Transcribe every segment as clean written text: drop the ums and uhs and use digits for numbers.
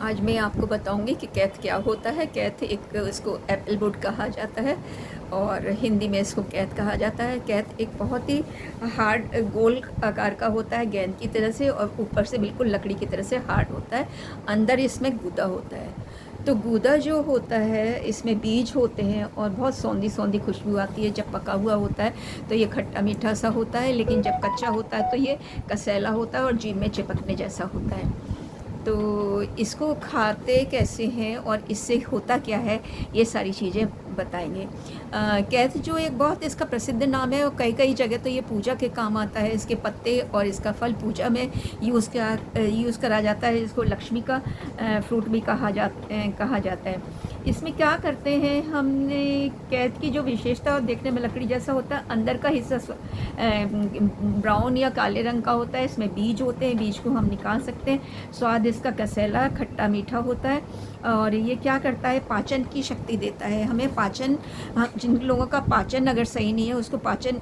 आज मैं आपको बताऊंगी कि कैथ क्या होता है। कैथ एक इसको एप्पल वुड कहा जाता है और हिंदी में इसको कैथ कहा जाता है। कैथ एक बहुत ही हार्ड गोल आकार का होता है, गेंद की तरह से, और ऊपर से बिल्कुल लकड़ी की तरह से हार्ड होता है। अंदर इसमें गूदा होता है। तो गूदा जो होता है इसमें बीज होते हैं और बहुत सौंधी सौंधी खुशबू आती है। जब पका हुआ होता है तो ये खट्टा मीठा सा होता है, लेकिन जब कच्चा होता है तो ये कसैला होता है और जीभ में चिपकने जैसा होता है। तो इसको खाते कैसे हैं और इससे होता क्या है, ये सारी चीज़ें बताएंगे। कैथ जो एक बहुत इसका प्रसिद्ध नाम है और कई कई जगह तो ये पूजा के काम आता है। इसके पत्ते और इसका फल पूजा में यूज़ करा जाता है। इसको लक्ष्मी का फ्रूट भी कहा जाता है। इसमें क्या करते हैं, हमने कैथ की जो विशेषता, और देखने में लकड़ी जैसा होता है, अंदर का हिस्सा ब्राउन या काले रंग का होता है। इसमें बीज होते हैं, बीज को हम निकाल सकते हैं। स्वाद इसका कसैला खट्टा मीठा होता है और ये क्या करता है, पाचन की शक्ति देता है हमें। पाचन, जिन लोगों का पाचन अगर सही नहीं है उसको पाचन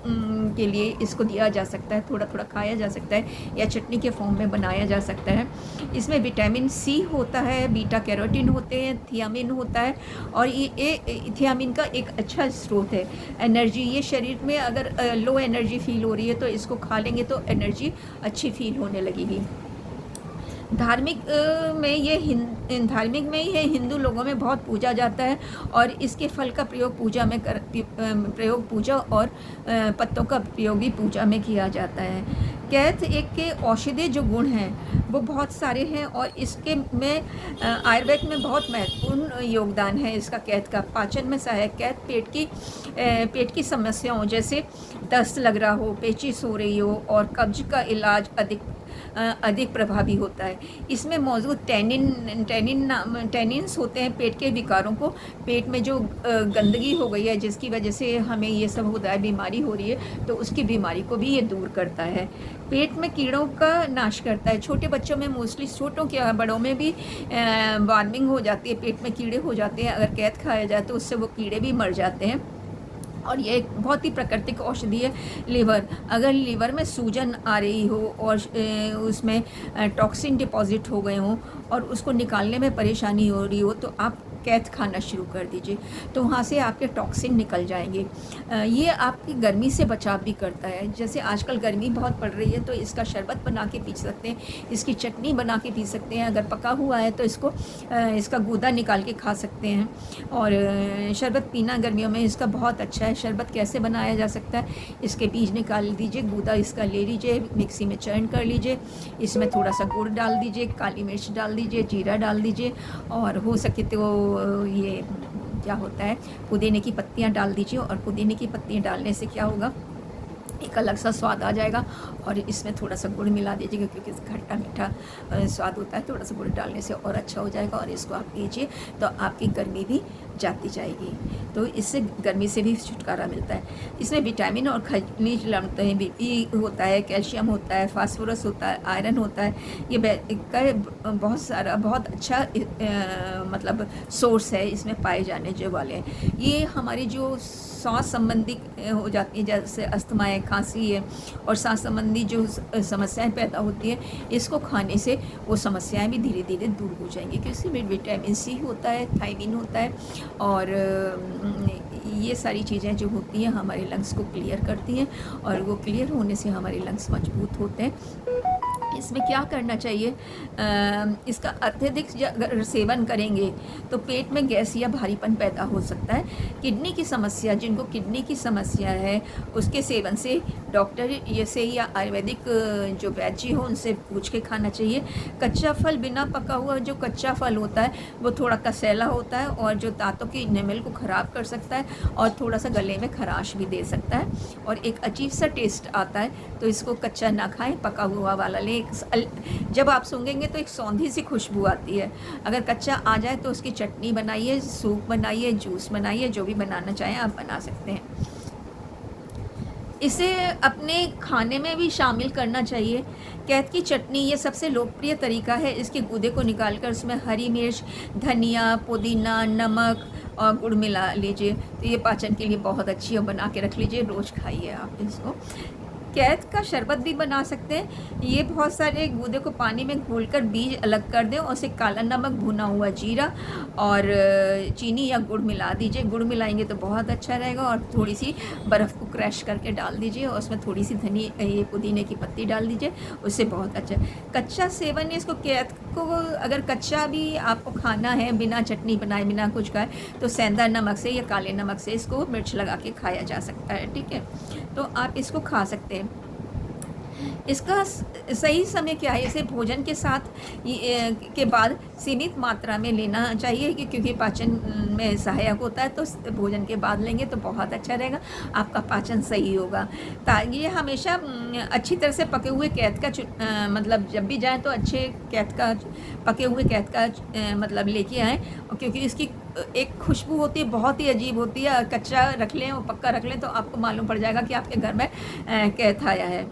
के लिए इसको दिया जा सकता है, थोड़ा थोड़ा खाया जा सकता है या चटनी के फॉर्म में बनाया जा सकता है। इसमें विटामिन सी होता है, बीटा कैरोटीन होते हैं, थियामिन होता है और ये थियामिन का एक अच्छा स्रोत है। एनर्जी, ये शरीर में अगर लो एनर्जी फील हो रही है तो इसको खा लेंगे तो एनर्जी अच्छी फील होने लगेगी। धार्मिक में ये हिंदू लोगों में बहुत पूजा जाता है और इसके फल का प्रयोग पूजा और पत्तों का प्रयोग भी पूजा में किया जाता है। कैथ एक के औषधीय जो गुण हैं वो बहुत सारे हैं और इसके में आयुर्वेद में बहुत महत्वपूर्ण योगदान है इसका। कैथ का पाचन में सहायक। कैथ पेट की समस्याओं जैसे दस्त लग रहा हो, पेचिश हो रही हो और कब्ज का इलाज अधिक प्रभावी होता है। इसमें मौजूद टैनिन्स होते हैं पेट के विकारों को, पेट में जो गंदगी हो गई है जिसकी वजह से हमें ये सब होता है, बीमारी हो रही है, तो उसकी बीमारी को भी ये दूर करता है। पेट में कीड़ों का नाश करता है। छोटे बच्चों में मोस्टली, छोटों के बड़ों में भी वार्मिंग हो जाती है, पेट में कीड़े हो जाते हैं। अगर कैथ खाया जाए तो उससे वो कीड़े भी मर जाते हैं। और ये एक बहुत ही प्राकृतिक औषधि है। लीवर, अगर लीवर में सूजन आ रही हो और उसमें टॉक्सिन डिपॉजिट हो गए हों और उसको निकालने में परेशानी हो रही हो तो आप कैथ खाना शुरू कर दीजिए, तो वहाँ से आपके टॉक्सिन निकल जाएंगे। ये आपकी गर्मी से बचाव भी करता है। जैसे आजकल गर्मी बहुत पड़ रही है तो इसका शरबत बना के पी सकते हैं, इसकी चटनी बना के पी सकते हैं। अगर पका हुआ है तो इसका गूदा निकाल के खा सकते हैं। और शरबत पीना गर्मियों में इसका बहुत अच्छा है। शरबत कैसे बनाया जा सकता है, इसके बीज निकाल दीजिए, गूदा इसका ले लीजिए, मिक्सी में चर्न कर लीजिए, इसमें थोड़ा सा गुड़ डाल दीजिए, काली मिर्च डाल दीजिए, जीरा डाल दीजिए और हो सके तो ये क्या होता है, पुदीने की पत्तियां डाल दीजिए। और पुदीने की पत्तियां डालने से क्या होगा, एक अलग सा स्वाद आ जाएगा। और इसमें थोड़ा सा गुड़ मिला दीजिएगा क्योंकि खट्टा मीठा स्वाद होता है, थोड़ा सा गुड़ डालने से और अच्छा हो जाएगा। और इसको आप पीजिए तो आपकी गर्मी भी जाती जाएगी, तो इससे गर्मी से भी छुटकारा मिलता है। इसमें विटामिन और खनिज लवण भी होता है, कैल्शियम होता है, फास्फोरस होता है, आयरन होता है। ये का बहुत अच्छा मतलब सोर्स है, इसमें पाए जाने जो वाले हैं। ये हमारी जो सांस संबंधी हो जाती है, जैसे अस्थमा है, खांसी है और सांस संबंधी जो समस्याएं पैदा होती हैं, इसको खाने से वो समस्याएं भी धीरे धीरे दूर हो जाएंगी क्योंकि इसमें विटामिन सी होता है, थायमिन होता है और ये सारी चीज़ें जो होती हैं हमारे लंग्स को क्लियर करती हैं और वो क्लियर होने से हमारे लंग्स मजबूत होते हैं। इसमें क्या करना चाहिए, इसका अत्यधिक अगर सेवन करेंगे तो पेट में गैस या भारीपन पैदा हो सकता है। किडनी की समस्या, जिनको किडनी की समस्या है उसके सेवन से डॉक्टर ये से या आयुर्वेदिक जो वैद्य हो उनसे पूछ के खाना चाहिए। कच्चा फल, बिना पका हुआ जो कच्चा फल होता है वो थोड़ा कसैला होता है और जो दांतों की इनेमल को ख़राब कर सकता है और थोड़ा सा गले में खराश भी दे सकता है और एक अजीब सा टेस्ट आता है। तो इसको कच्चा ना खाएं, पका हुआ वाला लें। जब आप सूंघेंगे तो एक सौंधी सी खुशबू आती है। अगर कच्चा आ जाए तो उसकी चटनी बनाइए, सूप बनाइए, जूस बनाइए, जो भी बनाना चाहें आप बना सकते हैं। इसे अपने खाने में भी शामिल करना चाहिए। कैथ की चटनी ये सबसे लोकप्रिय तरीका है। इसके गूदे को निकालकर उसमें हरी मिर्च, धनिया, पुदीना, नमक और गुड़ मिला लीजिए, तो ये पाचन के लिए बहुत अच्छी है। बना के रख लीजिए, रोज़ खाइए आप इसको। कैथ का शरबत भी बना सकते हैं। ये बहुत सारे गूदे को पानी में घोलकर बीज अलग कर दें और उसे काला नमक, भुना हुआ जीरा और चीनी या गुड़ मिला दीजिए। गुड़ मिलाएंगे तो बहुत अच्छा रहेगा। और थोड़ी सी बर्फ़ को क्रश करके डाल दीजिए और उसमें थोड़ी सी ये पुदीने की पत्ती डाल दीजिए, उससे बहुत अच्छा। कच्चा सेवन, इसको कैथ को अगर कच्चा भी आपको खाना है, बिना चटनी बनाए, बिना कुछ खाए, तो सेंधा नमक से या काले नमक से इसको मिर्च लगा के खाया जा सकता है। ठीक है, तो आप इसको खा सकते हैं। इसका सही समय क्या है? इसे भोजन के साथ के बाद सीमित मात्रा में लेना चाहिए, क्योंकि पाचन में सहायक होता है। तो भोजन के बाद लेंगे तो बहुत अच्छा रहेगा, आपका पाचन सही होगा। ये हमेशा अच्छी तरह से पके हुए कैथ का मतलब जब भी जाएं तो अच्छे कैथ का, पके हुए कैथ का मतलब लेके आएँ, क्योंकि इसकी एक खुशबू होती है, बहुत ही अजीब होती है। कच्चा रख लें और पक्का रख लें तो आपको मालूम पड़ जाएगा कि आपके घर में कैथ आया है।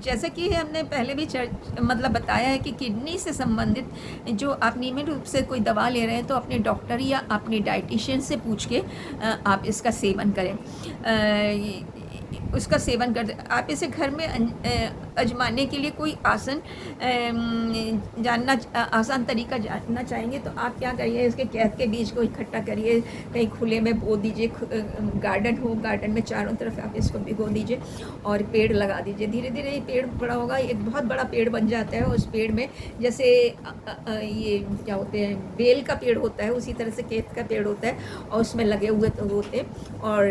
जैसे कि हमने पहले भी मतलब बताया है कि किडनी से संबंधित जो आप नियमित रूप से कोई दवा ले रहे हैं तो अपने डॉक्टर या अपने डाइटिशियन से पूछ के आप इसका सेवन करें। उसका सेवन करते आप इसे घर में आजमाने के लिए कोई आसान तरीका जानना चाहेंगे तो आप क्या करिए, इसके कैथ के बीज को इकट्ठा करिए, कहीं खुले में बो दीजिए, गार्डन हो, गार्डन में चारों तरफ आप इसको भिगो दीजिए और पेड़ लगा दीजिए। धीरे धीरे ये पेड़ बड़ा होगा, एक बहुत बड़ा पेड़ बन जाता है। उस पेड़ में जैसे ये क्या होते हैं, बेल का पेड़ होता है, उसी तरह से कैथ का पेड़ होता है और उसमें लगे हुए तो होते हैं। और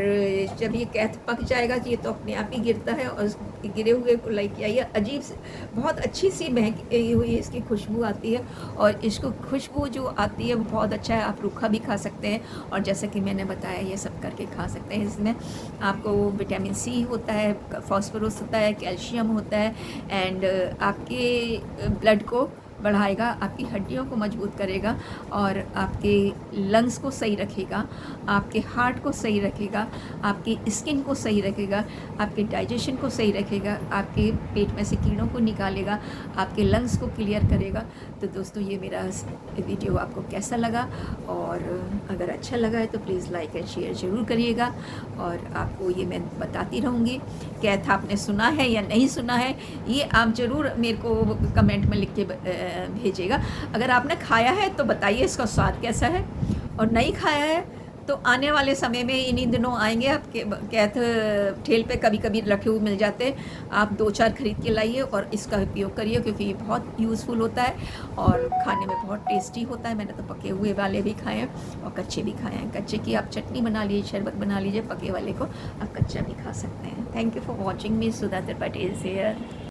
जब ये कैथ पक जाएगा तो ये तो अपने आप ही गिरता है और गिरे हुए को लाइक किया, ये अजीब से बहुत अच्छी सी महकी हुई इसकी खुशबू आती है। और इसको खुशबू जो आती है वो बहुत अच्छा है। आप रूखा भी खा सकते हैं और जैसा कि मैंने बताया ये सब करके खा सकते हैं। इसमें आपको विटामिन सी होता है, फास्फोरस होता है, कैल्शियम होता है एंड आपके ब्लड को बढ़ाएगा, आपकी हड्डियों को मजबूत करेगा और आपके लंग्स को सही रखेगा, आपके हार्ट को सही रखेगा, आपकी स्किन को सही रखेगा, आपके डाइजेशन को सही रखेगा, आपके पेट में से कीड़ों को निकालेगा, आपके लंग्स को क्लियर करेगा। तो दोस्तों ये मेरा वीडियो आपको कैसा लगा, और अगर अच्छा लगा है तो प्लीज़ लाइक एंड शेयर ज़रूर करिएगा। और आपको ये मैं बताती रहूँगी, कैथ आपने सुना है या नहीं सुना है ये आप ज़रूर मेरे को कमेंट में लिख के भेजिएगा। अगर आपने खाया है तो बताइए इसका स्वाद कैसा है, और नहीं खाया है तो आने वाले समय में इन्हीं दिनों आएंगे आप कैथ ठेल पे कभी कभी रखे हुए मिल जाते हैं, आप 2-4 खरीद के लाइए और इसका उपयोग करिए, क्योंकि ये बहुत यूज़फुल होता है और खाने में बहुत टेस्टी होता है। मैंने तो पके हुए वाले भी खाए हैं और कच्चे भी खाए हैं। कच्चे की आप चटनी बना लीजिए, शरबत बना लीजिए, पके वाले को आप कच्चा भी खा सकते हैं। Thank you for watching me. Sudha Tripathi is here.